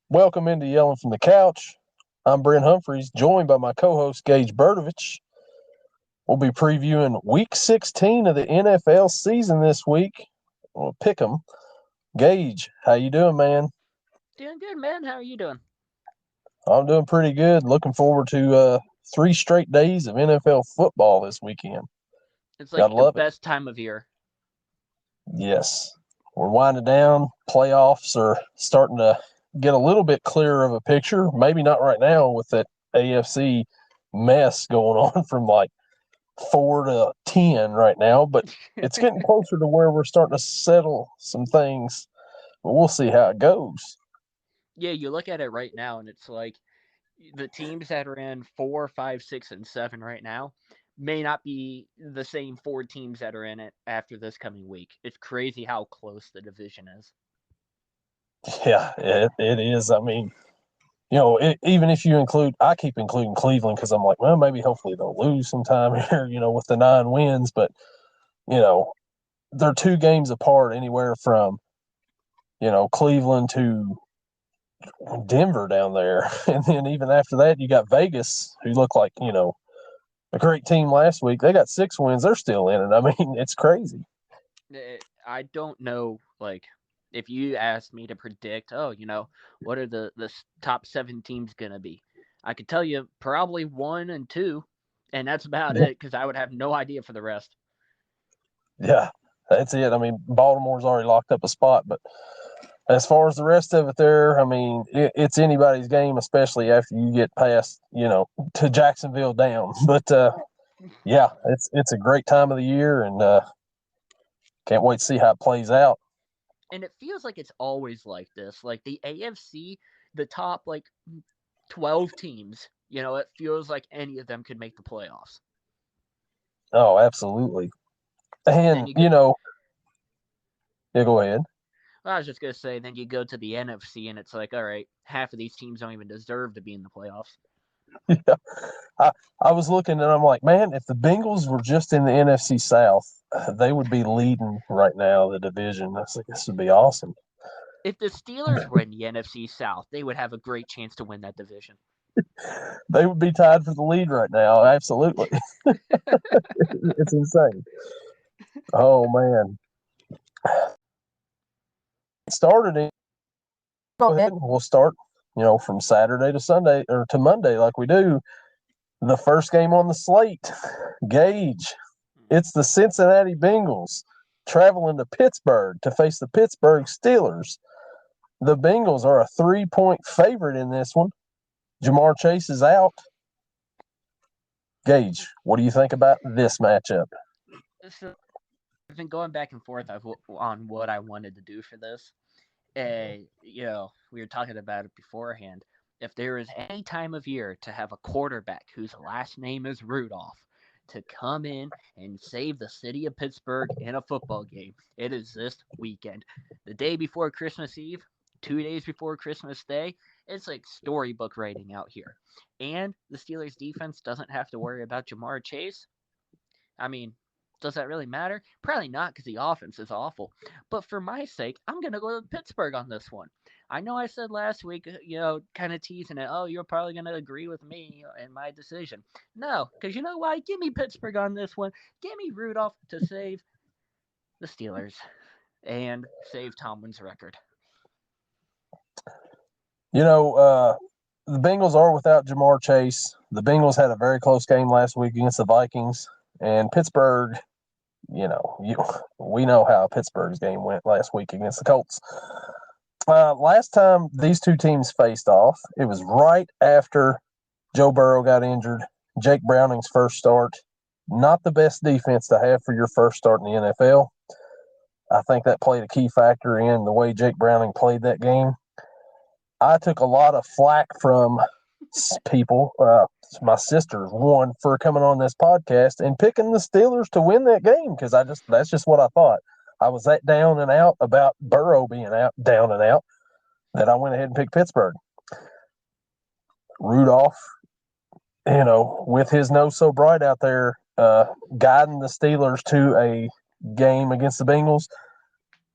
Welcome into Yelling from the Couch. I'm Brent Humphreys, joined by my co-host Gage Berdovich. We'll be previewing Week 16 of the NFL season this week. We'll pick 'em. Gage, how you doing, man? Doing good, man. How are you doing? I'm doing pretty good. Looking forward to 3 straight days of NFL football this weekend. It's Gotta like the love it. best time of year. Yes, we're winding down. Playoffs are starting to get a little bit clearer of a picture. Maybe not right now with that AFC mess going on from like 4 to 10 right now, but it's getting closer to where we're starting to settle some things. But we'll see how it goes. Yeah, you look at it right now, and it's like the teams that are in 4, 5, 6, and 7 right now may not be the same four teams that are in it after this coming week. It's crazy how close the division is. Yeah, it is. I mean, even if you include, I keep including Cleveland because I'm like, well, maybe hopefully they'll lose sometime here, with the 9 wins. But, you know, they're 2 games apart anywhere from, Cleveland to Denver down there. And then even after that, you got Vegas, who looked like, a great team last week. They got 6 wins. They're still in it. I mean, it's crazy. I don't know, like, if you asked me to predict, what are the top 7 teams going to be? I could tell you probably 1 and 2, and that's about Yeah, it because I would have no idea for the rest. yeah, that's it. I mean, Baltimore's already locked up a spot, but as far as the rest of it there, I mean, it's anybody's game, especially after you get past, to Jacksonville down. But yeah, it's a great time of the year, and can't wait to see how it plays out. And it feels like it's always like this. Like the AFC, the top like 12 teams, it feels like any of them could make the playoffs. Oh, absolutely. And then And you go, yeah, go ahead. I was just going to say, then you go to the NFC and it's like, all right, half of these teams don't even deserve to be in the playoffs. Yeah, I I was looking and I'm like, man, if the Bengals were just in the NFC South, they would be leading right now the division. I was like, this would be awesome. If the Steelers were in the NFC South, they would have a great chance to win that division. They would be tied for the lead right now. Absolutely, it's insane. Oh man, it started in. Go ahead. We'll start. From Saturday to Sunday or to Monday, like we do. The first game on the slate, Gage. It's the Cincinnati Bengals traveling to Pittsburgh to face the Pittsburgh Steelers. The Bengals are a 3-point favorite in this one. Jamar Chase is out. Gage, what do you think about this matchup? So I've been going back and forth on what I wanted to do for this. We were talking about it beforehand. If there is any time of year to have a quarterback whose last name is Rudolph to come in and save the city of Pittsburgh in a football game, it is this weekend. The day before Christmas Eve, 2 days before Christmas Day, it's like storybook writing out here. And the Steelers defense doesn't have to worry about Jamar Chase. I mean, does that really matter? Probably not because the offense is awful. But for my sake, I'm going to go to Pittsburgh on this one. I know I said last week, kind of teasing it, oh, you're probably going to agree with me in my decision. No, because you know why? Give me Pittsburgh on this one. Give me Rudolph to save the Steelers and save Tomlin's record. You know, uh, the Bengals are without Jamar Chase. The Bengals had a very close game last week against the Vikings, and Pittsburgh. We know how Pittsburgh's game went last week against the Colts. Last time these two teams faced off, it was right after Joe Burrow got injured. Jake Browning's first start. Not the best defense to have for your first start in the NFL. I think that played a key factor in the way Jake Browning played that game. I took a lot of flack from people. My sisters, one, for coming on this podcast and picking the Steelers to win that game because that's just what I thought. I was that down and out about Burrow being out, down and out, that I went ahead and picked Pittsburgh. Rudolph, with his nose so bright out there, guiding the Steelers to a game against the Bengals.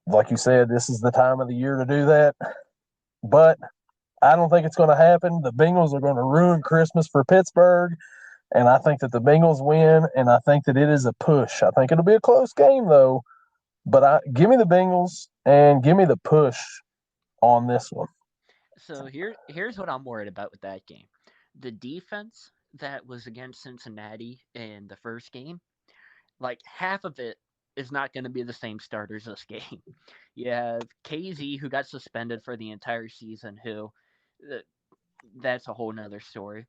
Like you said, this is the time of the year to do that. But I don't think it's going to happen. The Bengals are going to ruin Christmas for Pittsburgh, and I think that the Bengals win, and I think that it is a push. I think it'll be a close game, though, but give me the Bengals and give me the push on this one. So here's what I'm worried about with that game. The defense that was against Cincinnati in the first game, like half of it is not going to be the same starters this game. You have KZ who got suspended for the entire season, who uh, that's a whole nother story.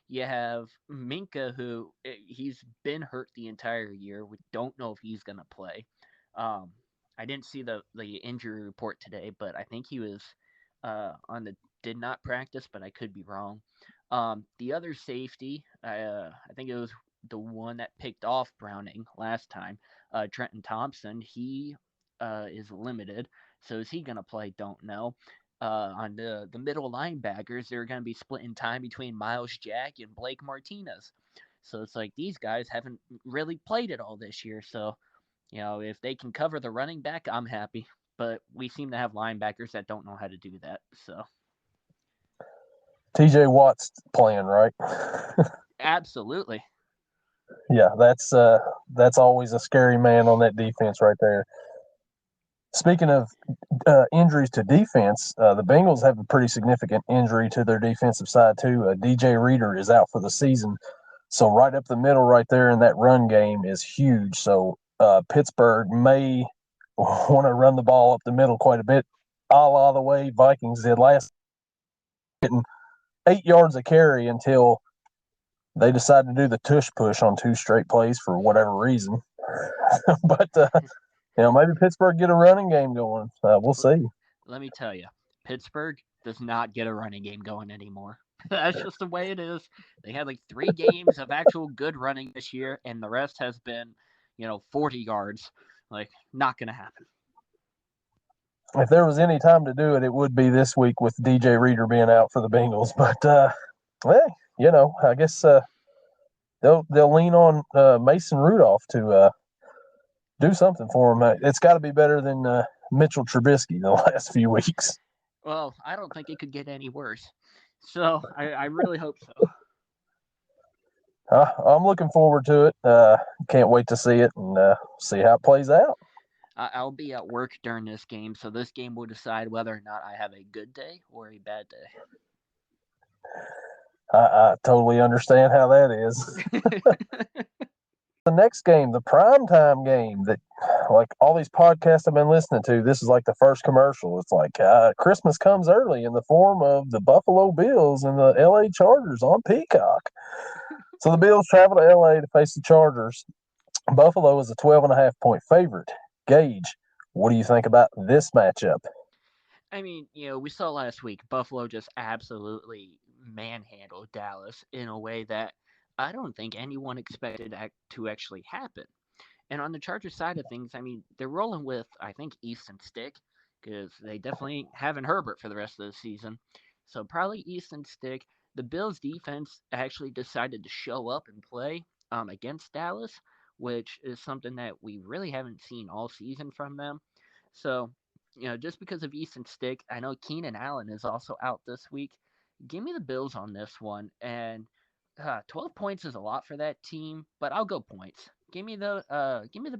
You have Minka, who he's been hurt the entire year. We don't know if he's going to play. Um, I didn't see the injury report today, but I think he was on the did not practice, but I could be wrong. The other safety, I think it was the one that picked off Browning last time, Trenton Thompson. He is limited, so is he going to play? Don't know. On the middle linebackers, they're going to be splitting time between Miles Jack and Blake Martinez. So it's like these guys haven't really played it all this year. So, if they can cover the running back, I'm happy. But we seem to have linebackers that don't know how to do that. So, TJ Watt's playing, right? absolutely. Yeah, that's always a scary man on that defense right there. Speaking of injuries to defense, the Bengals have a pretty significant injury to their defensive side too. DJ Reader is out for the season, so right up the middle, right there in that run game is huge. So Pittsburgh may want to run the ball up the middle quite a bit, a la the way Vikings did last, getting 8 yards a carry until they decided to do the tush push on 2 straight plays for whatever reason. But maybe Pittsburgh get a running game going. We'll see. Let me tell you, Pittsburgh does not get a running game going anymore. That's just the way it is. They had like 3 games of actual good running this year, and the rest has been, 40 yards. Like, not going to happen. If there was any time to do it, it would be this week with DJ Reader being out for the Bengals. But, I guess they'll lean on Mason Rudolph to do something for him. It's got to be better than Mitchell Trubisky the last few weeks. Well, I don't think it could get any worse. So I really hope so. I'm looking forward to it. Can't wait to see it and see how it plays out. I'll be at work during this game, so this game will decide whether or not I have a good day or a bad day. I totally understand how that is. The next game, the primetime game that, like all these podcasts I've been listening to, this is like the first commercial. It's like Christmas comes early in the form of the Buffalo Bills and the LA Chargers on Peacock. So the Bills travel to LA to face the Chargers. Buffalo is a 12.5-point favorite. Gage, what do you think about this matchup? I mean, we saw last week Buffalo just absolutely manhandled Dallas in a way that I don't think anyone expected to actually happen. And on the Chargers side of things, I mean, they're rolling with, I think, Easton Stick, because they definitely having Herbert for the rest of the season. So probably Easton Stick. The Bills defense actually decided to show up and play against Dallas, which is something that we really haven't seen all season from them. So, just because of Easton Stick, I know Keenan Allen is also out this week. Give me the Bills on this one. And 12 points is a lot for that team, but I'll go points. Give me the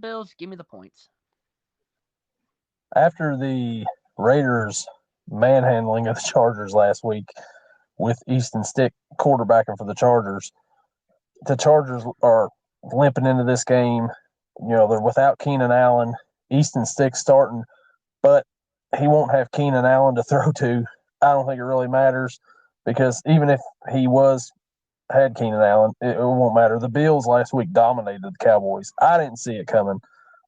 Bills. Give me the points. After the Raiders manhandling of the Chargers last week with Easton Stick quarterbacking for the Chargers are limping into this game. They're without Keenan Allen. Easton Stick starting, but he won't have Keenan Allen to throw to. I don't think it really matters because even if he had Keenan Allen, it won't matter. The Bills last week dominated the Cowboys. I didn't see it coming.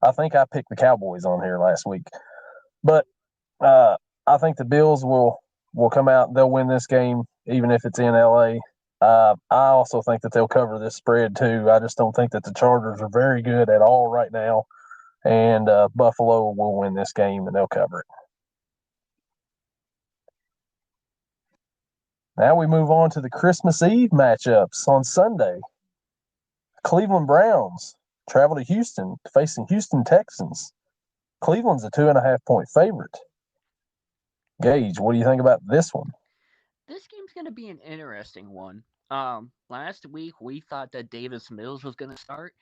I think I picked the Cowboys on here last week. But I think the Bills will come out and they'll win this game, even if it's in LA. I also think that they'll cover this spread too. I just don't think that the Chargers are very good at all right now. And Buffalo will win this game and they'll cover it. Now we move on to the Christmas Eve matchups on Sunday. Cleveland Browns travel to Houston, facing Houston Texans. Cleveland's a 2.5-point favorite. Gage, what do you think about this one? This game's going to be an interesting one. Last week we thought that Davis Mills was going to start,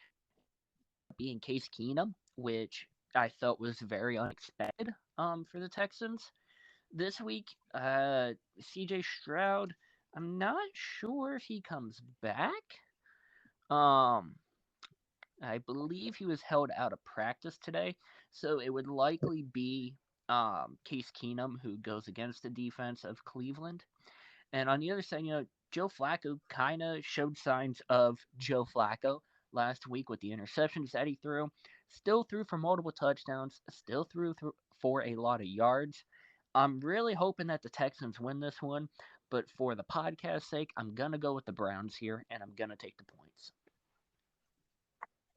being Case Keenum, which I felt was very unexpected for the Texans. This week, CJ Stroud, I'm not sure if he comes back. Um, I believe he was held out of practice today, so it would likely be Case Keenum who goes against the defense of Cleveland. And on the other side, Joe Flacco kind of showed signs of Joe Flacco last week with the interceptions that he threw. Still threw for multiple touchdowns, still threw for a lot of yards. I'm really hoping that the Texans win this one, but for the podcast's sake, I'm going to go with the Browns here, and I'm going to take the points.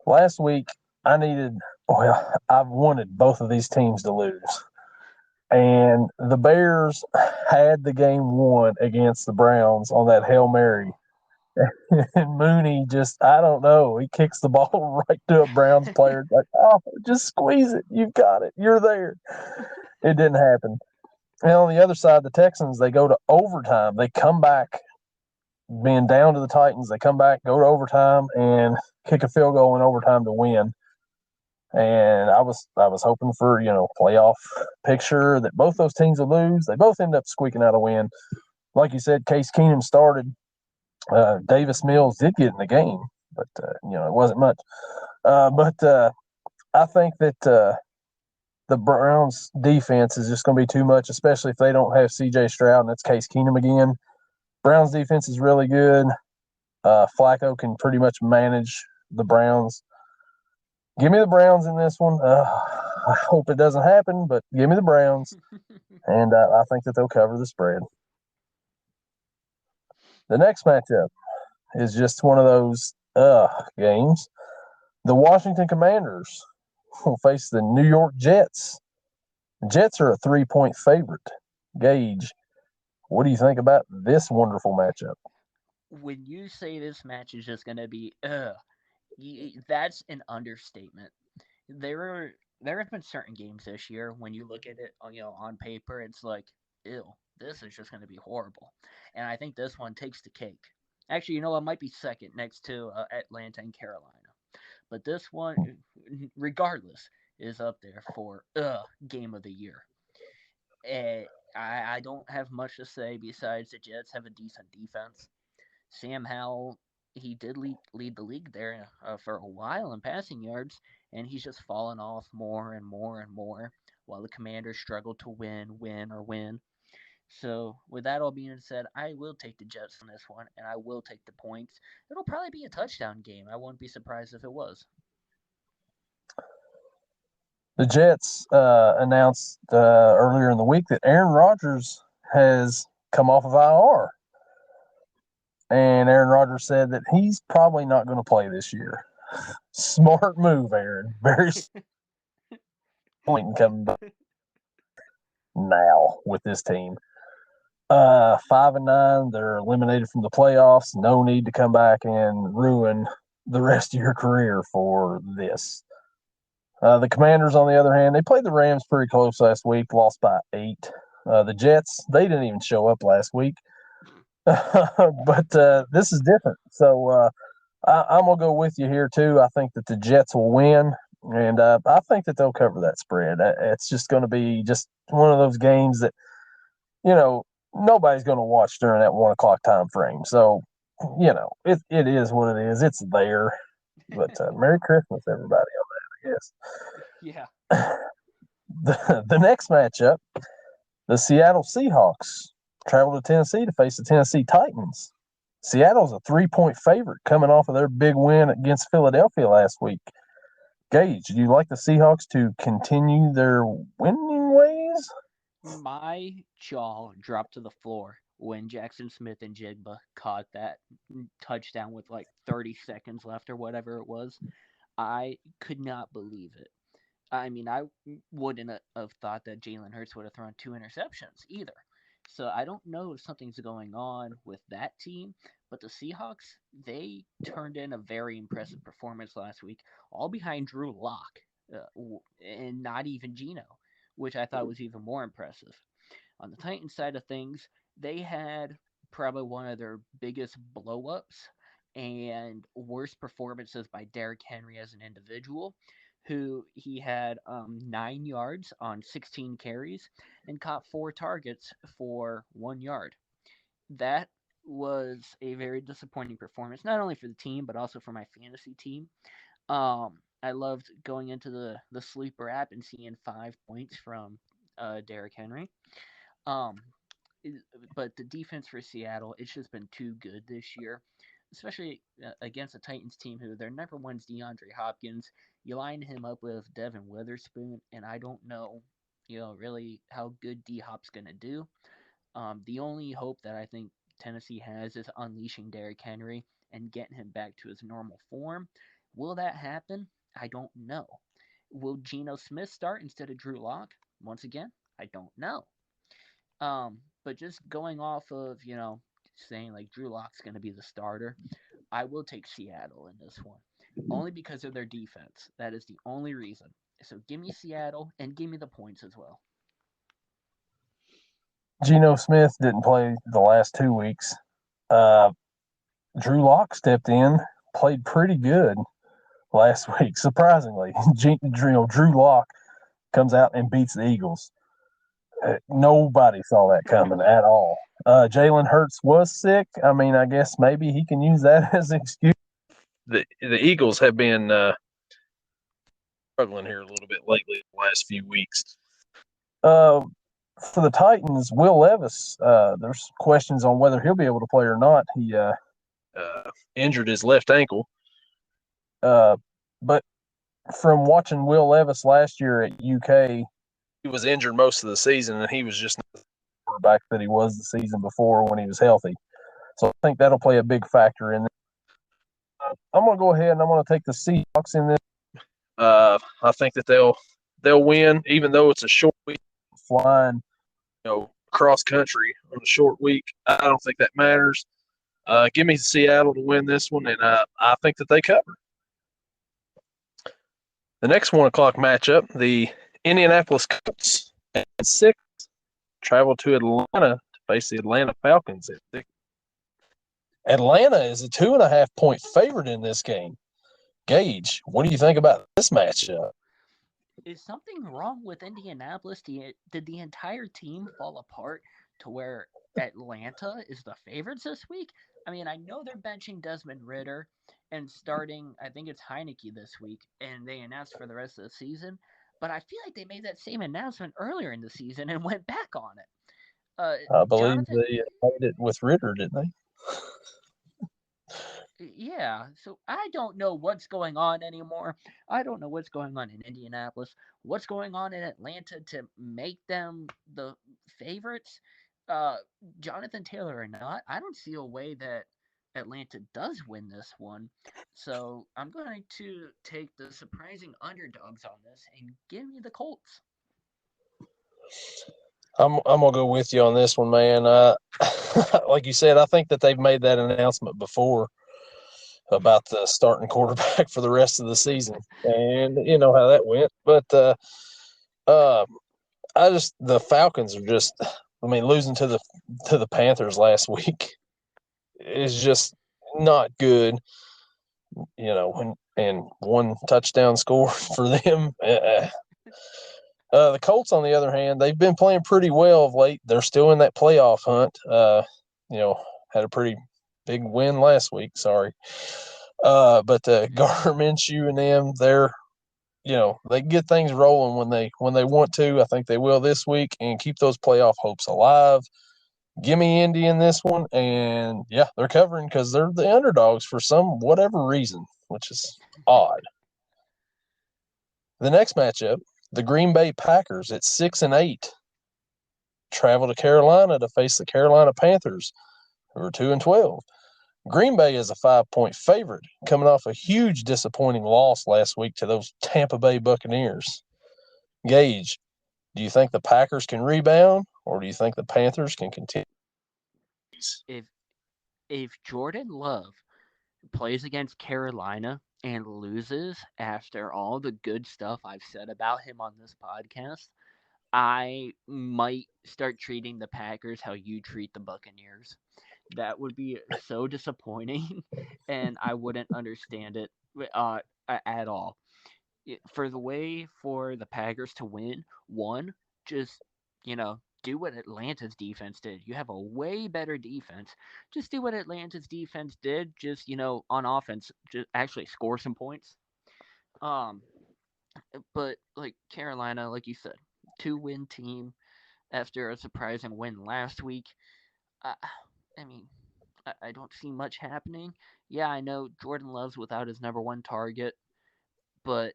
Last week, I wanted both of these teams to lose. And the Bears had the game won against the Browns on that Hail Mary. And Mooney just, I don't know, he kicks the ball right to a Browns player. Like, oh, just squeeze it. You've got it. You're there. It didn't happen. And on the other side, the Texans, they go to overtime. They come back, being down to the Titans. They come back, go to overtime, and kick a field goal in overtime to win. And I was hoping for playoff picture that both those teams would lose. They both end up squeaking out a win. Like you said, Case Keenum started. Davis Mills did get in the game, but it wasn't much. But I think that the Browns defense is just going to be too much, especially if they don't have C.J. Stroud and it's Case Keenum again. Browns defense is really good. Flacco can pretty much manage the Browns. Give me the Browns in this one. I hope it doesn't happen, but give me the Browns, and I think that they'll cover the spread. The next matchup is just one of those games. The Washington Commanders will face the New York Jets. The Jets are a 3-point favorite. Gage, what do you think about this wonderful matchup? When you say this match is just going to be, that's an understatement. There have been certain games this year when you look at it, on paper, it's like, ew, this is just going to be horrible. And I think this one takes the cake. Actually, it might be second next to Atlanta and Carolina. But this one, regardless, is up there for game of the year. Uh, I don't have much to say besides the Jets have a decent defense. Sam Howell, he did lead the league there for a while in passing yards, and he's just fallen off more and more and more, while the Commanders struggle to win. So, with that all being said, I will take the Jets on this one, and I will take the points. It'll probably be a touchdown game. I wouldn't be surprised if it was. The Jets announced earlier in the week that Aaron Rodgers has come off of IR. And Aaron Rodgers said that he's probably not going to play this year. Smart move, Aaron. Very point coming back now with this team. 5-9, they're eliminated from the playoffs. No need to come back and ruin the rest of your career for this. The Commanders, on the other hand, they played the Rams pretty close last week, lost by 8. The Jets, they didn't even show up last week. But this is different. So I'm going to go with you here, too. I think that the Jets will win, and I think that they'll cover that spread. It's just going to be just one of those games that, nobody's going to watch during that 1 o'clock time frame. So, it is what it is. It's there. But Merry Christmas, everybody, on that, I guess. Yeah. The next matchup, the Seattle Seahawks travel to Tennessee to face the Tennessee Titans. Seattle's a 3-point favorite coming off of their big win against Philadelphia last week. Gage, do you like the Seahawks to continue their winning ways? My jaw dropped to the floor when Jackson Smith and Jigba caught that touchdown with like 30 seconds left or whatever it was. I could not believe it. I mean, I wouldn't have thought that Jalen Hurts would have thrown 2 interceptions either. So I don't know if something's going on with that team, but the Seahawks, they turned in a very impressive performance last week, all behind Drew Lock, and not even Geno, which I thought was even more impressive. On the Titans side of things, They had probably one of their biggest blowups and worst performances by Derrick Henry as an individual, who he had 9 yards on 16 carries and caught 4 targets for 1 yard. That was a very disappointing performance, not only for the team but also for my fantasy team. I loved going into the sleeper app and seeing 5 points from Derrick Henry. Um, but the defense for Seattle, it's just been too good this year, especially against a Titans team who their number one's DeAndre Hopkins. You line him up with Devin Witherspoon, and I don't know, really how good D Hop's gonna do. The only hope that I think Tennessee has is unleashing Derrick Henry and getting him back to his normal form. Will that happen? I don't know. Will Geno Smith start instead of Drew Lock? Once again, I don't know. But just going off of, saying like Drew Lock's going to be the starter, I will take Seattle in this one. Only because of their defense. That is the only reason. So give me Seattle and give me the points as well. Geno Smith didn't play the last 2 weeks. Uh, Drew Lock stepped in, played pretty good last week, surprisingly. Drew Lock comes out and beats the Eagles. Nobody saw that coming at all. Jalen Hurts was sick. I mean, I guess maybe he can use that as an excuse. The Eagles have been struggling here a little bit lately the last few weeks. For the Titans, Will Levis, there's questions on whether he'll be able to play or not. He injured his left ankle. But from watching Will Levis last year at UK, he was injured most of the season, and he was just not the quarterback that he was the season before when he was healthy. So I think that'll play a big factor in this. I'm going to go ahead and I'm going to take the Seahawks in this. I think that they'll win, even though it's a short week. Flying, cross country on a short week. I don't think that matters. Give me Seattle to win this one, and I think that they cover. The next 1 o'clock matchup, the Indianapolis Colts at 6 travel to Atlanta to face the Atlanta Falcons at 6. Atlanta is a 2.5-point favorite in this game. Gage, what do you think about this matchup? Is something wrong with Indianapolis? Did the entire team fall apart to where Atlanta is the favorites this week? I mean, I know they're benching Desmond Ritter and starting, I think it's Heineke this week, and they announced for the rest of the season. But I feel like they made that same announcement earlier in the season and went back on it. I believe Jonathan, they made it with Ritter, didn't they? yeah, so I don't know what's going on anymore. I don't know what's going on in Indianapolis. What's going on in Atlanta to make them the favorites? Uh, Jonathan Taylor or not, I don't see a way that Atlanta does win this one. So I'm going to take the surprising underdogs on this and give me the Colts. I'm gonna go with you on this one, man. Like you said, I think that they've made that announcement before about the starting quarterback for the rest of the season, and you know how that went. But uh, the Falcons are just, I mean, losing to the Panthers last week is just not good. And one touchdown score for them. The Colts, on the other hand, they've been playing pretty well of late. They're still in that playoff hunt. Had a pretty big win last week. Sorry. But Gardner Minshew and them, they can get things rolling when they want to. I think they will this week and keep those playoff hopes alive. Give me Indy in this one, and yeah, they're covering because they're the underdogs for some whatever reason, which is odd. The next matchup, the Green Bay Packers at 6-8 travel to Carolina to face the Carolina Panthers, who are 2-12. Green Bay is a 5-point favorite, coming off a huge disappointing loss last week to those Tampa Bay Buccaneers. Gage, do you think the Packers can rebound, or do you think the Panthers can continue? If Jordan Love plays against Carolina and loses after all the good stuff I've said about him on this podcast, I might start treating the Packers how you treat the Buccaneers. That would be so disappointing, and I wouldn't understand it uh, at all. For the way for the Packers to win, one, just, do what Atlanta's defense did. You have a way better defense. Just do what Atlanta's defense did. Just, on offense, just actually score some points. Um, but like Carolina, like you said, 2-win team after a surprising win last week. I, I mean, I don't see much happening. Yeah, I know Jordan Love's without his number one target, but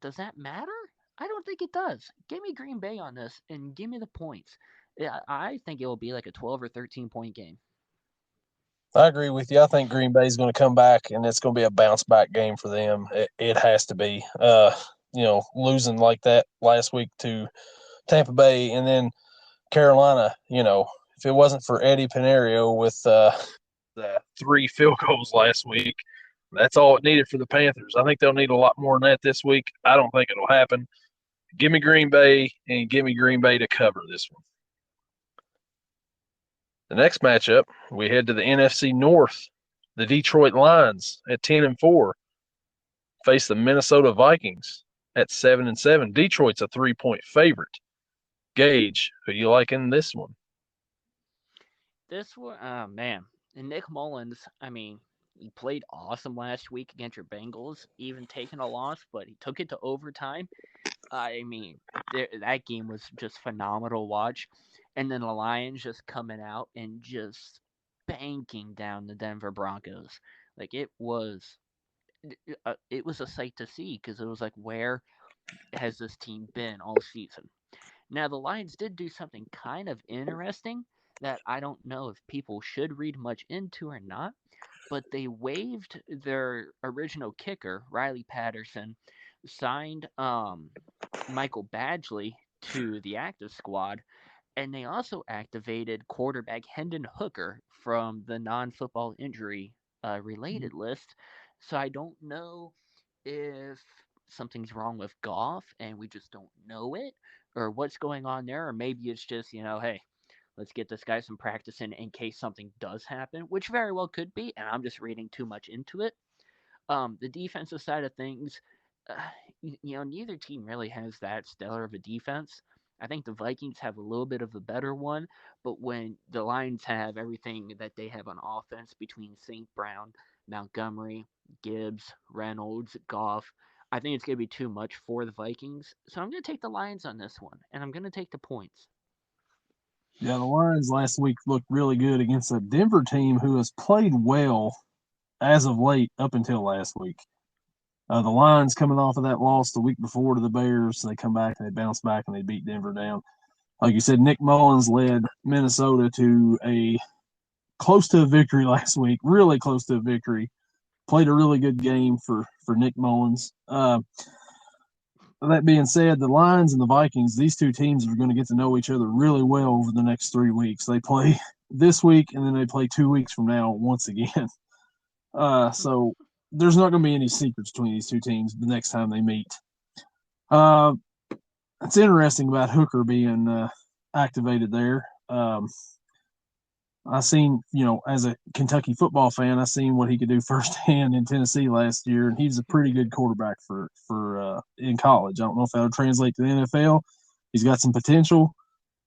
does that matter? I don't think it does. Give me Green Bay on this and give me the points. Yeah, I think it will be like a 12 or 13 point game. I agree with you. I think Green Bay's going to come back, and it's going to be a bounce back game for them. It has to be. Losing like that last week to Tampa Bay, and then Carolina. If it wasn't for Eddie Pinerio with the 3 field goals last week, that's all it needed for the Panthers. I think they'll need a lot more than that this week. I don't think it'll happen. Give me Green Bay, and give me Green Bay to cover this one. The next matchup, we head to the NFC North. The Detroit Lions at 10-4 face the Minnesota Vikings at 7-7. Detroit's a 3-point favorite. Gage, who you like in this one? This one, man. And Nick Mullins, I mean, he played awesome last week against your Bengals, even taking a loss, but he took it to overtime. I mean, that game was just phenomenal to watch. And then the Lions just coming out and just banking down the Denver Broncos. Like it was a sight to see because it was like, where has this team been all season? Now the Lions did do something kind of interesting that I don't know if people should read much into or not, but they waived their original kicker, Riley Patterson, signed Michael Badgley to the active squad, and they also activated quarterback Hendon Hooker from the non-football injury related list. So I don't know if something's wrong with Goff and we just don't know it, or what's going on there, or maybe it's just, hey, let's get this guy some practice in case something does happen, which very well could be, and I'm just reading too much into it. The defensive side of things, uh, neither team really has that stellar of a defense. I think the Vikings have a little bit of a better one, but when the Lions have everything that they have on offense between St. Brown, Montgomery, Gibbs, Reynolds, Goff, I think it's going to be too much for the Vikings. So I'm going to take the Lions on this one, and I'm going to take the points. Yeah, the Lions last week looked really good against a Denver team who has played well as of late up until last week. The Lions coming off of that loss the week before to the Bears, they come back and they bounce back and they beat Denver down. Like you said, Nick Mullins led Minnesota to a close to a victory last week, really close to a victory. Played a really good game for Nick Mullins. That being said, the Lions and the Vikings, these two teams are going to get to know each other really well over the next 3 weeks. They play this week and then they play 2 weeks from now once again. So there's not going to be any secrets between these two teams the next time they meet. It's interesting about Hooker being activated there. I seen, as a Kentucky football fan, I seen what he could do firsthand in Tennessee last year, and he's a pretty good quarterback for in college. I don't know if that'll translate to the NFL. He's got some potential.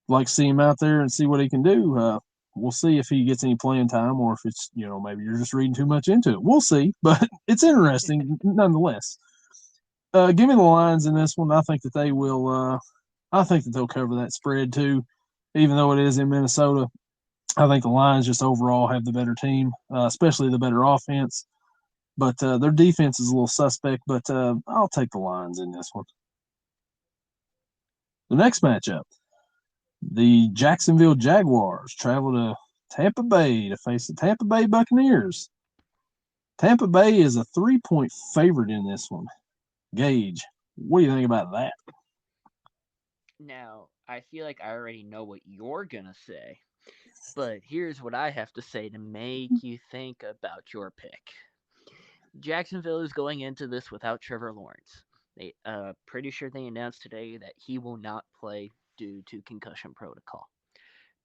Like to see him out there and see what he can do. We'll see if he gets any playing time or if it's, maybe you're just reading too much into it. We'll see, but it's interesting nonetheless. Give me the Lions in this one. I think that they will. I think that they'll cover that spread too, even though it is in Minnesota. I think the Lions just overall have the better team, especially the better offense. But their defense is a little suspect. But I'll take the Lions in this one. The next matchup, the Jacksonville Jaguars travel to Tampa Bay to face the Tampa Bay Buccaneers. Tampa Bay is a 3-point favorite in this one. Gage, what do you think about that? Now, I feel like I already know what you're going to say, but here's what I have to say to make you think about your pick. Jacksonville is going into this without Trevor Lawrence. They pretty sure they announced today that he will not play due to concussion protocol.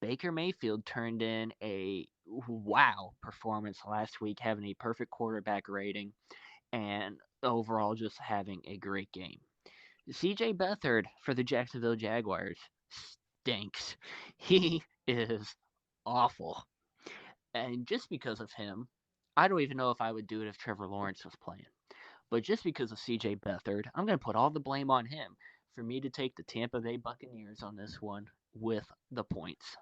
Baker Mayfield turned in a wow performance last week, having a perfect quarterback rating and overall just having a great game. CJ Beathard for the Jacksonville Jaguars stinks. He is awful. And just because of him, I don't even know if I would do it if Trevor Lawrence was playing. But just because of CJ Beathard, I'm going to put all the blame on him for me to take the Tampa Bay Buccaneers on this one with the points.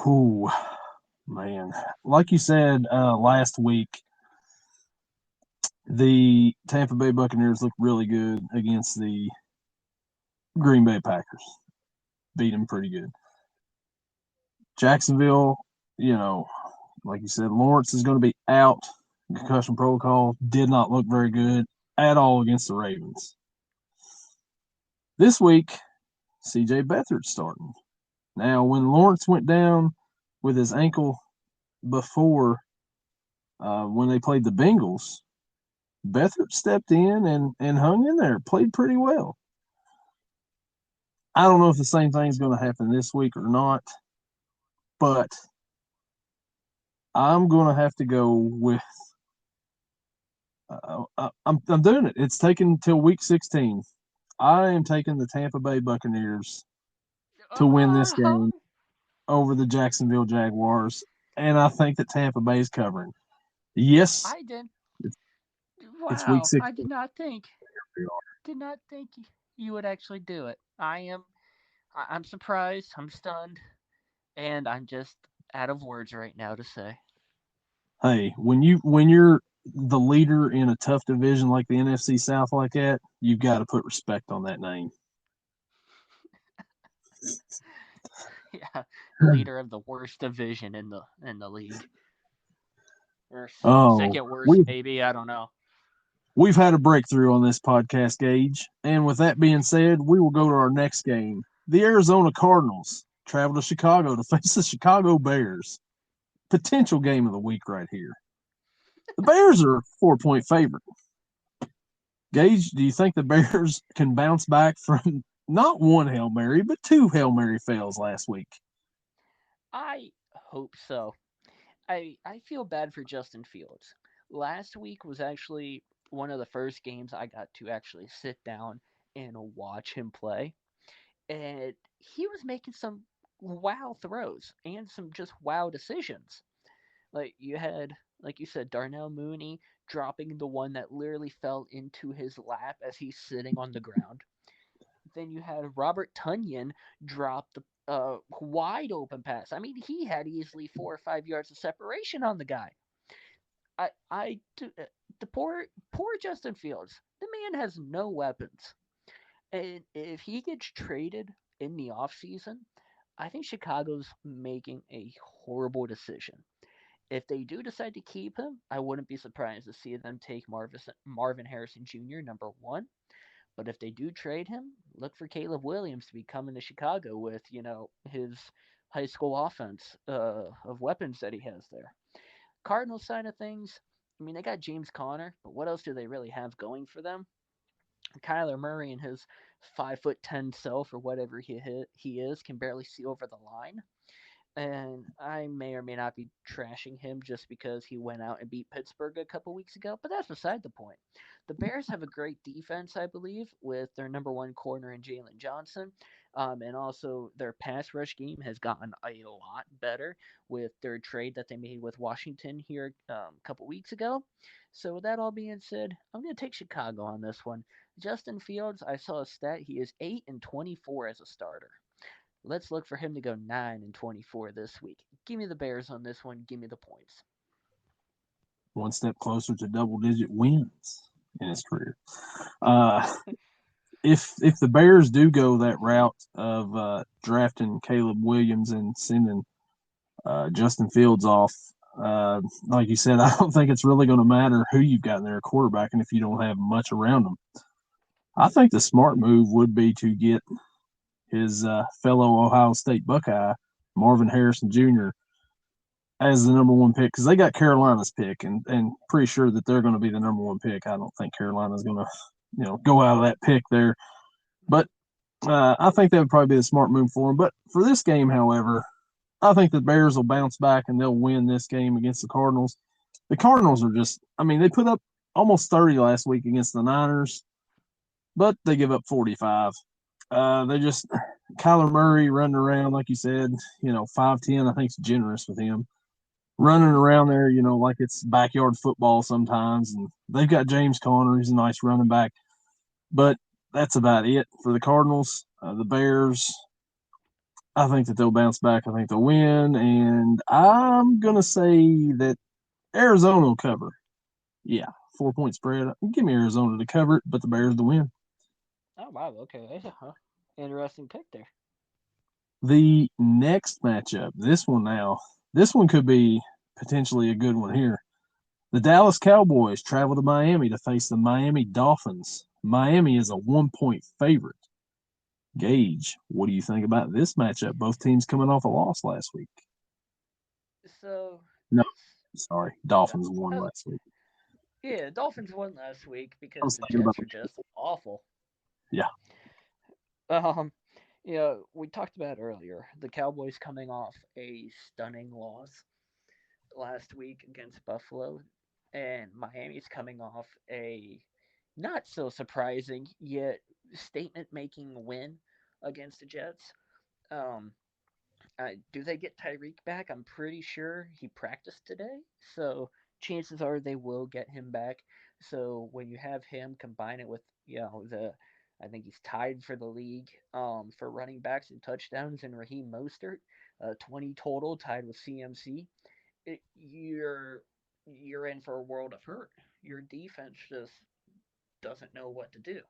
Ooh, man. Like you said last week, the Tampa Bay Buccaneers looked really good against the Green Bay Packers. Beat them pretty good. Jacksonville, like you said, Lawrence is going to be out. Concussion protocol did not look very good at all against the Ravens. This week, CJ Beathard starting. Now, when Lawrence went down with his ankle before when they played the Bengals, Beathard stepped in and hung in there, played pretty well. I don't know if the same thing is going to happen this week or not, but I'm going to have to go with. I'm doing it. It's taken till week 16. I am taking the Tampa Bay Buccaneers to win this Oh, game over the Jacksonville Jaguars, and I think that Tampa Bay is covering. Yes, I did. it's, it's week Wow, 16. I did not think you would actually do it. I'm surprised. I'm stunned, and I'm just out of words right now to say. Hey, when you're the leader in a tough division like the NFC South like that, you've got to put respect on that name. Yeah, leader of the worst division in the league, or Oh, second worst we've maybe. I don't know. we've had a breakthrough on this podcast, Gage. And with that being said, we will go to our next game. The Arizona Cardinals travel to Chicago to face the Chicago Bears. Potential game of the week right here. The Bears are a 4-point favorite. Gage, do you think the Bears can bounce back from not one Hail Mary, but two Hail Mary fails last week? I hope so. I feel bad for Justin Fields. Last week was actually one of the first games I got to actually sit down and watch him play, and he was making some wow throws and some just wow decisions. Like you had, like you said, Darnell Mooney dropping the one that literally fell into his lap as he's sitting on the ground. Then you had Robert Tunyon drop the wide open pass. I mean, he had easily 4 or 5 yards of separation on the guy. The poor Justin Fields. The man has no weapons, and if he gets traded in the offseason, I think Chicago's making a horrible decision. If they do decide to keep him, I wouldn't be surprised to see them take Marvin Harrison Jr. number one. But if they do trade him, look for Caleb Williams to be coming to Chicago with, his high school offense of weapons that he has there. Cardinals side of things, I mean, they got James Conner, but what else do they really have going for them? Kyler Murray and his 5'10" self or whatever he is can barely see over the line. And I may or may not be trashing him just because he went out and beat Pittsburgh a couple weeks ago, but that's beside the point. The Bears have a great defense, I believe, with their number one corner in Jalen Johnson. And also their pass rush game has gotten a lot better with their trade that they made with Washington here a couple weeks ago. So with that all being said, I'm going to take Chicago on this one. Justin Fields, I saw a stat. He is 8-24 as a starter. Let's look for him to go 9-24 this week. Give me the Bears on this one. Give me the points. One step closer to double-digit wins in his career. Uh, if the Bears do go that route of drafting Caleb Williams and sending Justin Fields off, like you said, I don't think it's really going to matter who you've got in there quarterback, and if you don't have much around them. I think the smart move would be to get his fellow Ohio State Buckeye, Marvin Harrison Jr., as the number one pick because they got Carolina's pick and pretty sure that they're going to be the number one pick. I don't think Carolina's going to go out of that pick there. But I think that would probably be a smart move for him. But for this game, however, I think the Bears will bounce back and they'll win this game against the Cardinals. The Cardinals are just, I mean, they put up almost 30 last week against the Niners, but they give up 45. They just, Kyler Murray running around, like you said, 5'10, I think it's generous with him. Running around there, like it's backyard football sometimes. And they've got James Conner, who's a nice running back. But that's about it for the Cardinals. The Bears, I think that they'll bounce back. I think they'll win. And I'm going to say that Arizona will cover. Yeah, 4-point spread. Give me Arizona to cover it, but the Bears to win. Oh wow, okay, interesting pick there. The next matchup, this one could be potentially a good one here. The Dallas Cowboys travel to Miami to face the Miami Dolphins. Miami is a 1-point favorite. Gage, what do you think about this matchup? Both teams coming off a loss last week. So No, this, sorry, uh, Dolphins won oh, last week. yeah, Dolphins won last week I because was the thinking about Jets are just awful. yeah. Um, we talked about earlier the Cowboys coming off a stunning loss last week against Buffalo, and Miami's coming off a not so surprising yet statement making win against the Jets. Um, do they get Tyreek back? I'm pretty sure he practiced today, so chances are they will get him back. So when you have him, combine it with I think he's tied for the league for running backs and touchdowns, and Raheem Mostert, 20 total, tied with CMC. You're in for a world of hurt. Your defense just doesn't know what to do.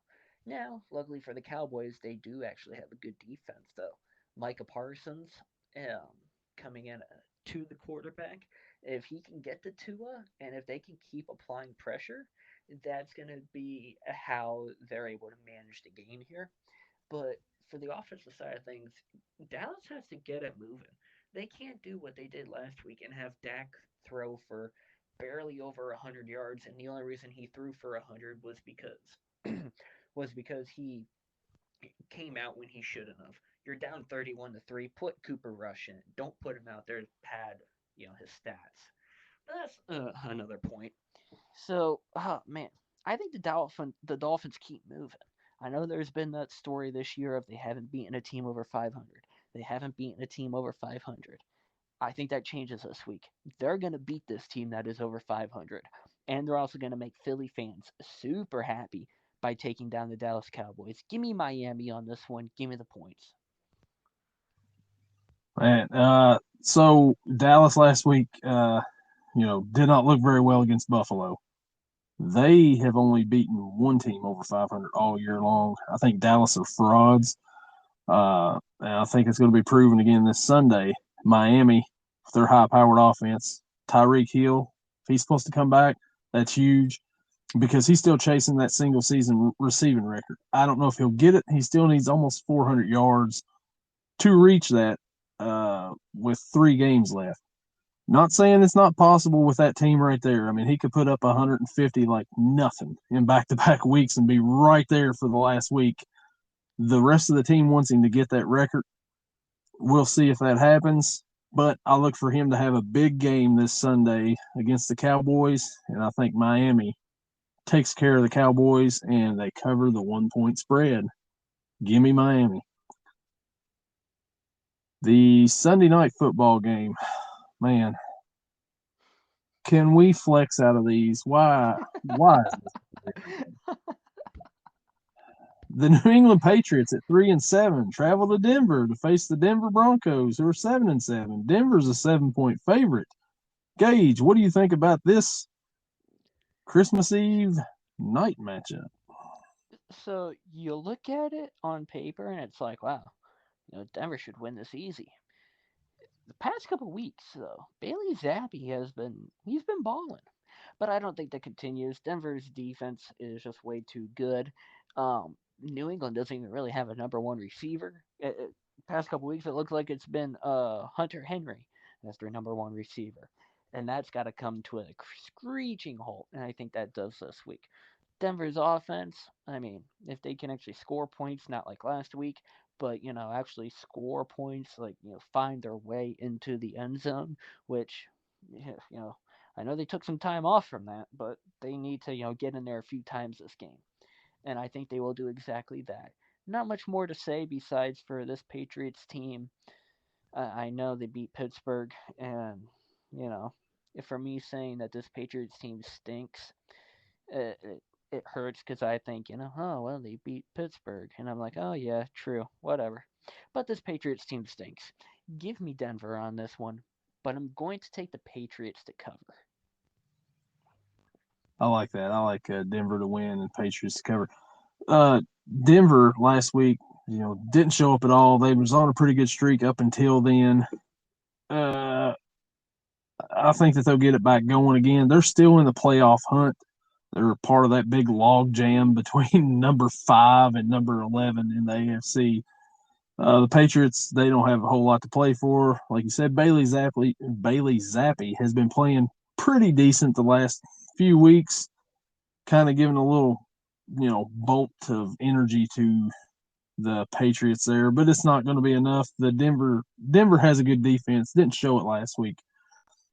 Now, luckily for the Cowboys, they do actually have a good defense, though. Micah Parsons um, coming in to the quarterback. If he can get to Tua and if they can keep applying pressure, that's going to be how they're able to manage the game here. But for the offensive side of things, Dallas has to get it moving. They can't do what they did last week and have Dak throw for barely over 100 yards, and the only reason he threw for 100 was because he came out when he shouldn't have. You're down 31-3. Put Cooper Rush in. Don't put him out there to pad his stats. But that's another point. So, oh man, I think the Dolphins keep moving. I know there's been that story this year of they haven't beaten a team over 500. They haven't beaten a team over 500. I think that changes this week. They're going to beat this team that is over 500. And they're also going to make Philly fans super happy by taking down the Dallas Cowboys. Give me Miami on this one. Give me the points. Man, so Dallas last week, did not look very well against Buffalo. They have only beaten one team over 500 all year long. I think Dallas are frauds. And I think it's going to be proven again this Sunday. Miami, with their high-powered offense, Tyreek Hill, if he's supposed to come back, that's huge because he's still chasing that single-season receiving record. I don't know if he'll get it. He still needs almost 400 yards to reach that with 3 games left. Not saying it's not possible with that team right there. I mean, he could put up 150 like nothing in back-to-back weeks and be right there for the last week. The rest of the team wants him to get that record. We'll see if that happens, but I look for him to have a big game this Sunday against the Cowboys, and I think Miami takes care of the Cowboys and they cover the 1-point spread. Give me Miami. The Sunday night football game, man, can we flex out of these? Why? Why is this? The New England Patriots at 3-7 travel to Denver to face the Denver Broncos, who are 7-7. Denver's a 7-point favorite. Gage, what do you think about this Christmas Eve night matchup? So you look at it on paper and it's like, wow, Denver should win this easy. The past couple weeks, though, Bailey Zappi he's been balling, but I don't think that continues. Denver's defense is just way too good. New England doesn't even really have a number one receiver. Past couple weeks, it looks like it's been Hunter Henry as their number one receiver, and that's got to come to a screeching halt. And I think that does this week. Denver's offense, I mean, if they can actually score points, not like last week, but actually score points, like find their way into the end zone, which yeah, I know they took some time off from that, but they need to get in there a few times this game, and I think they will do exactly that. Not much more to say besides for this Patriots team. I know they beat Pittsburgh, and you know, if for me saying that this Patriots team stinks, it hurts because I think, oh, well, they beat Pittsburgh. And I'm like, oh, yeah, true, whatever. But this Patriots team stinks. Give me Denver on this one, but I'm going to take the Patriots to cover. I like that. I like Denver to win and Patriots to cover. Uh, Denver last week, didn't show up at all. They was on a pretty good streak up until then. Uh, I think that they'll get it back going again. They're still in the playoff hunt. They're part of that big log jam between number 5 and number 11 in the AFC. The Patriots, they don't have a whole lot to play for. Like you said, Bailey Zappi has been playing pretty decent the last few weeks, kind of giving a little, bolt of energy to the Patriots there, but it's not going to be enough. The Denver has a good defense. Didn't show it last week,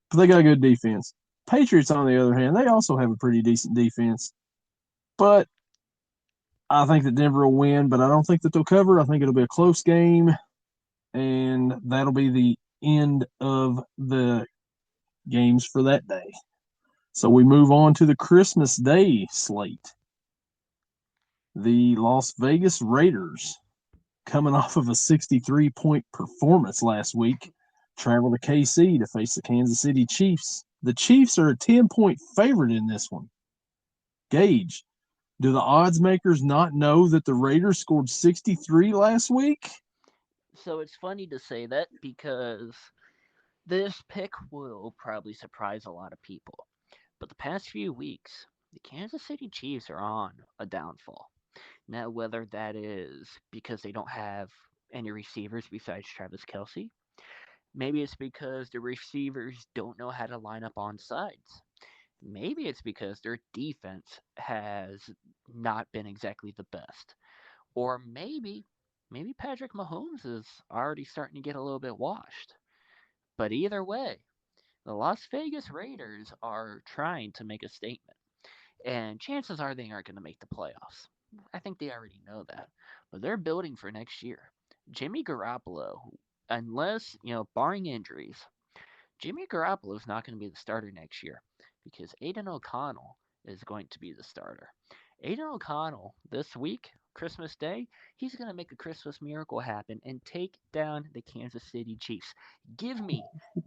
but they got a good defense. Patriots, on the other hand, they also have a pretty decent defense, but I think that Denver will win, but I don't think that they'll cover. I think it'll be a close game, and that'll be the end of the games for that day. So we move on to the Christmas Day slate. The Las Vegas Raiders, coming off of a 63-point performance last week, travel to KC to face the Kansas City Chiefs. The Chiefs are a 10-point favorite in this one. Gage, do the odds makers not know that the Raiders scored 63 last week? So it's funny to say that because this pick will probably surprise a lot of people. But the past few weeks, the Kansas City Chiefs are on a downfall. Now, whether that is because they don't have any receivers besides Travis Kelsey, maybe it's because the receivers don't know how to line up on sides. Maybe it's because their defense has not been exactly the best. Or maybe Patrick Mahomes is already starting to get a little bit washed. But either way, the Las Vegas Raiders are trying to make a statement. And chances are they aren't going to make the playoffs. I think they already know that. But they're building for next year. Jimmy Garoppolo, unless, barring injuries, Jimmy Garoppolo is not going to be the starter next year because Aiden O'Connell is going to be the starter. Aiden O'Connell, this week, Christmas Day, he's going to make a Christmas miracle happen and take down the Kansas City Chiefs. Give me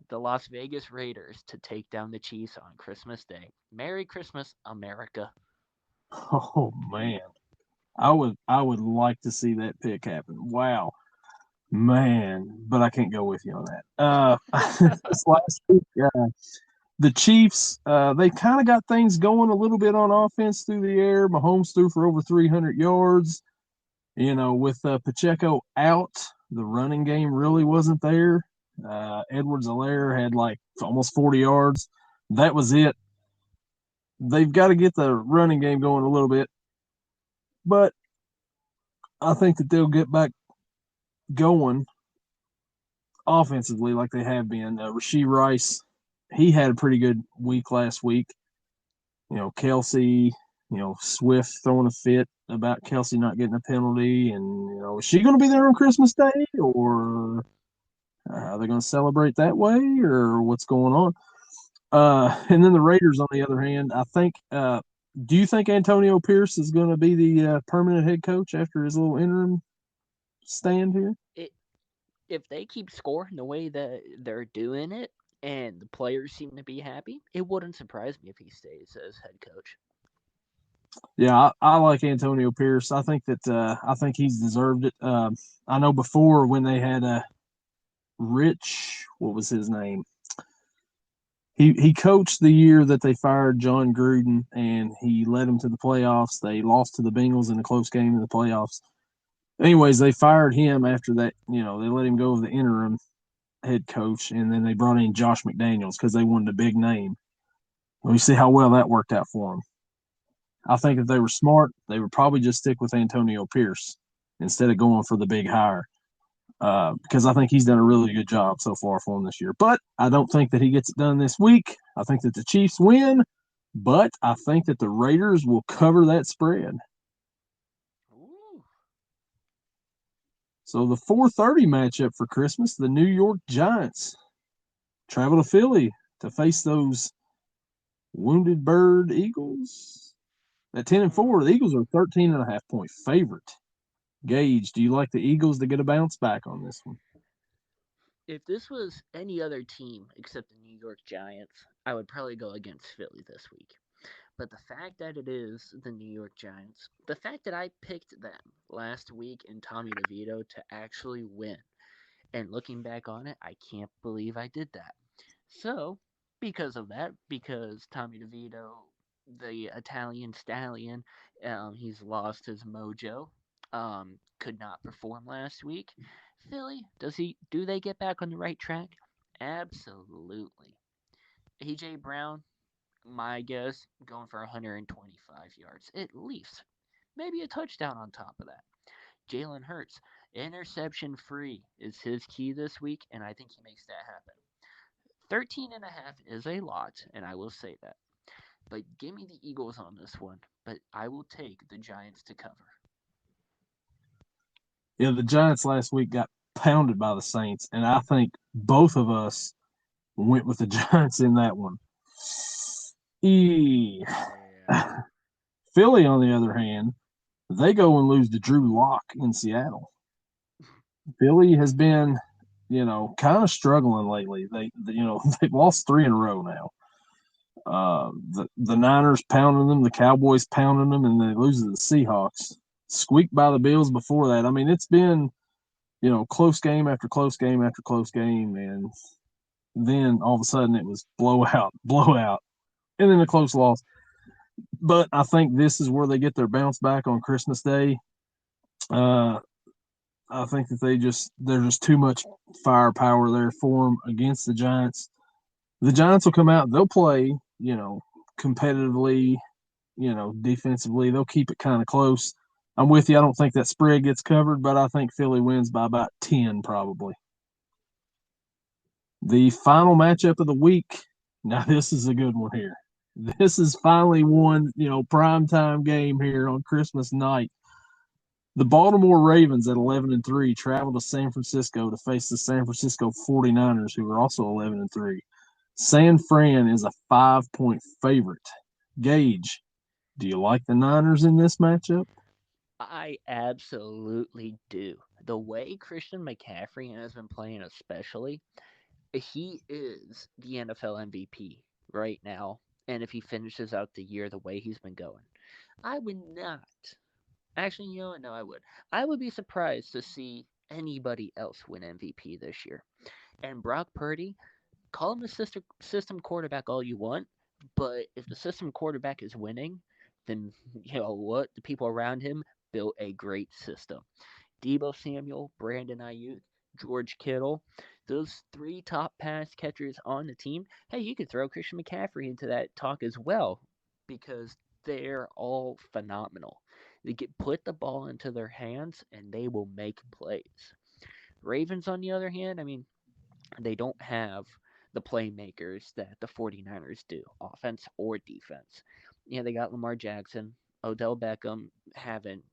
the Las Vegas Raiders to take down the Chiefs on Christmas Day. Merry Christmas, America. Oh man, I would like to see that pick happen. Wow, man, but I can't go with you on that. This last week, the Chiefs, they kind of got things going a little bit on offense through the air. Mahomes threw for over 300 yards. With Pacheco out, the running game really wasn't there. Edwards-Helaire had like almost 40 yards. That was it. They've got to get the running game going a little bit, but I think that they'll get back going offensively like they have been. Rashee Rice, he had a pretty good week last week. Kelsey, Swift throwing a fit about Kelsey not getting a penalty. And, is she going to be there on Christmas Day, or are they going to celebrate that way, or what's going on? And then the Raiders, on the other hand, I think, do you think Antonio Pierce is going to be the permanent head coach after his little interim stand here? If they keep scoring the way that they're doing it and the players seem to be happy, it wouldn't surprise me if he stays as head coach. Yeah, I like Antonio Pierce. I think he's deserved it. I know before when they had Rich, what was his name? He coached the year that they fired John Gruden, and he led them to the playoffs. They lost to the Bengals in a close game in the playoffs. Anyways, they fired him after that. They let him go with the interim head coach, and then they brought in Josh McDaniels because they wanted a big name. We see how well that worked out for him. I think if they were smart, they would probably just stick with Antonio Pierce instead of going for the big hire. Because I think he's done a really good job so far for him this year. But I don't think that he gets it done this week. I think that the Chiefs win, but I think that the Raiders will cover that spread. Ooh. So the 4:30 matchup for Christmas, the New York Giants travel to Philly to face those wounded bird Eagles. At 10-4, the Eagles are 13.5-point favorite. Gage, do you like the Eagles to get a bounce back on this one? If this was any other team except the New York Giants, I would probably go against Philly this week. But the fact that it is the New York Giants, the fact that I picked them last week in Tommy DeVito to actually win, and looking back on it, I can't believe I did that. So, because of that, because Tommy DeVito, the Italian stallion, he's lost his mojo, could not perform last week. Philly, do they get back on the right track? Absolutely. AJ Brown, my guess, going for 125 yards at least. Maybe a touchdown on top of that. Jalen Hurts, interception free is his key this week, and I think he makes that happen. 13.5 is a lot, and I will say that. But give me the Eagles on this one, but I will take the Giants to cover. Yeah, the Giants last week got pounded by the Saints, and I think both of us went with the Giants in that one. E. Yeah. Philly, on the other hand, they go and lose to Drew Lock in Seattle. Philly has been, kind of struggling lately. They've lost three in a row now. The Niners pounding them, the Cowboys pounding them, and they lose to the Seahawks. Squeaked by the Bills before that. I mean, it's been, close game after close game after close game, and then all of a sudden it was blowout, blowout, and then a close loss. But I think this is where they get their bounce back on Christmas Day. Uh, I think that there's just too much firepower there for them against the Giants. The Giants will come out, they'll play, competitively, defensively. They'll keep it kind of close. I'm with you. I don't think that spread gets covered, but I think Philly wins by about 10 probably. The final matchup of the week. Now this is a good one here. This is finally one, prime time game here on Christmas night. The Baltimore Ravens at 11-3 travel to San Francisco to face the San Francisco 49ers, who are also 11-3. San Fran is a 5-point favorite. Gage, do you like the Niners in this matchup? I absolutely do. The way Christian McCaffrey has been playing, especially, he is the NFL MVP right now. And if he finishes out the year the way he's been going, I would not. Actually, you know what? No, I would. I would be surprised to see anybody else win MVP this year. And Brock Purdy, call him a system quarterback all you want, but if the system quarterback is winning, then you know what? The people around him built a great system. Debo Samuel, Brandon Ayuk, George Kittle, those three top pass catchers on the team. Hey, you could throw Christian McCaffrey into that talk as well because they're all phenomenal. They get put the ball into their hands and they will make plays. Ravens, on the other hand, I mean, they don't have the playmakers that the 49ers do, offense or defense. Yeah, they got Lamar Jackson, Odell Beckham having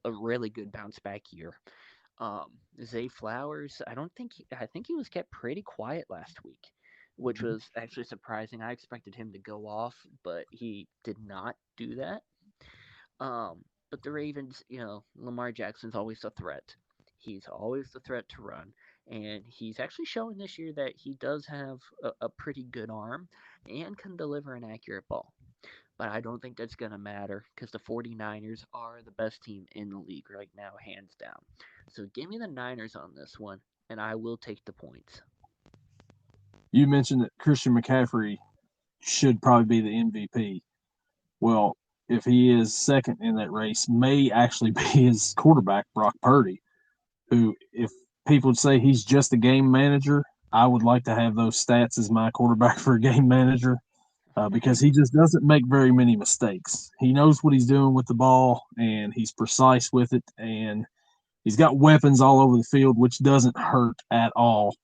a really good bounce back year. Zay Flowers, I think he was kept pretty quiet last week, which Mm-hmm. was actually surprising. I expected him to go off, but he did not do that. But the Ravens, Lamar Jackson's always a threat. He's always the threat to run. And he's actually showing this year that he does have a pretty good arm and can deliver an accurate ball. But I don't think that's going to matter because the 49ers are the best team in the league right now, hands down. So give me the Niners on this one, and I will take the points. You mentioned that Christian McCaffrey should probably be the MVP. Well, if he is second in that race, may actually be his quarterback, Brock Purdy, who, if people would say he's just a game manager, I would like to have those stats as my quarterback for a game manager. because he just doesn't make very many mistakes. He knows what he's doing with the ball, and he's precise with it, and he's got weapons all over the field, which doesn't hurt at all.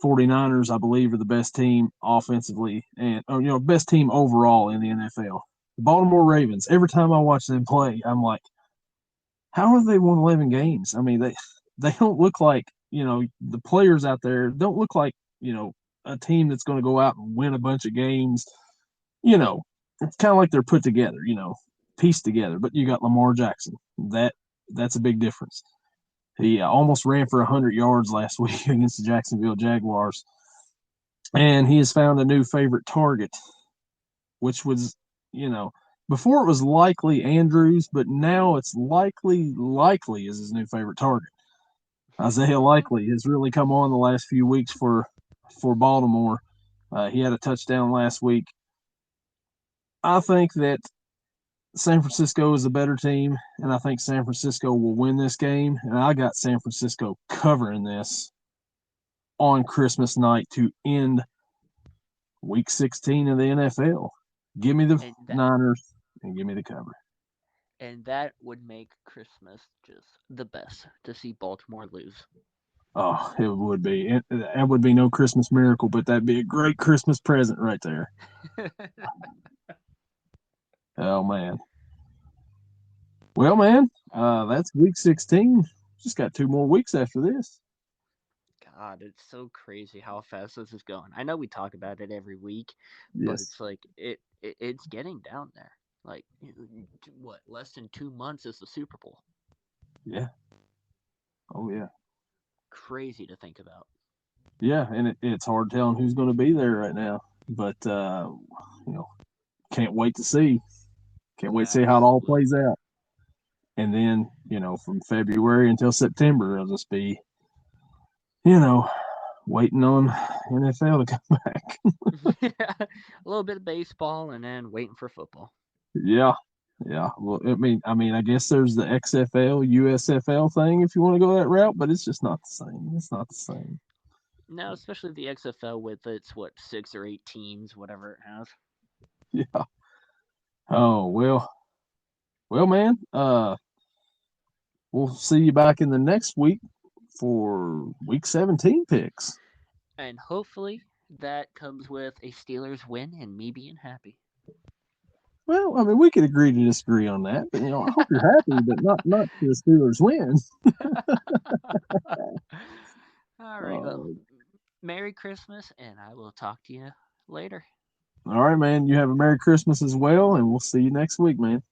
49ers, I believe, are the best team offensively and best team overall in the NFL. The Baltimore Ravens, every time I watch them play, I'm like, how have they won 11 games? I mean, they don't look like, the players out there don't look like, a team that's going to go out and win a bunch of games. You know, it's kind of like they're put together, pieced together. But you got Lamar Jackson. That's a big difference. He almost ran for 100 yards last week against the Jacksonville Jaguars. And he has found a new favorite target, which was, before it was likely Andrews, but now it's likely is his new favorite target. Isaiah Likely has really come on the last few weeks for Baltimore. He had a touchdown last week. I think that San Francisco is a better team, and I think San Francisco will win this game. And I got San Francisco covering this on Christmas night to end Week 16 of the NFL. Give me the Niners and give me the cover. And that would make Christmas just the best to see Baltimore lose. Oh, it would be. That would be no Christmas miracle, but that'd be a great Christmas present right there. Oh, man. Well, man, that's Week 16. Just got 2 more weeks after this. God, it's so crazy how fast this is going. I know we talk about it every week, Yes. but it's like it's getting down there. Like what? Less than 2 months is the Super Bowl. Yeah. Oh yeah. Crazy to think about. Yeah, and it's hard telling who's going to be there right now, but can't wait to see. Can't wait to see how it all plays out. And then from February until September, it'll just be waiting on NFL to come back. Yeah, a little bit of baseball and then waiting for football. Yeah. Well, I guess there's the XFL, USFL thing if you want to go that route, but it's just not the same. It's not the same. No, especially the XFL with its 6 or 8 teams, whatever it has. Yeah. Oh well, man. We'll see you back in the next week for Week 17 picks. And hopefully that comes with a Steelers win and me being happy. Well, I mean, we could agree to disagree on that, but I hope you're happy, but not the Steelers win. All right, well, Merry Christmas, and I will talk to you later. All right, man. You have a Merry Christmas as well, and we'll see you next week, man.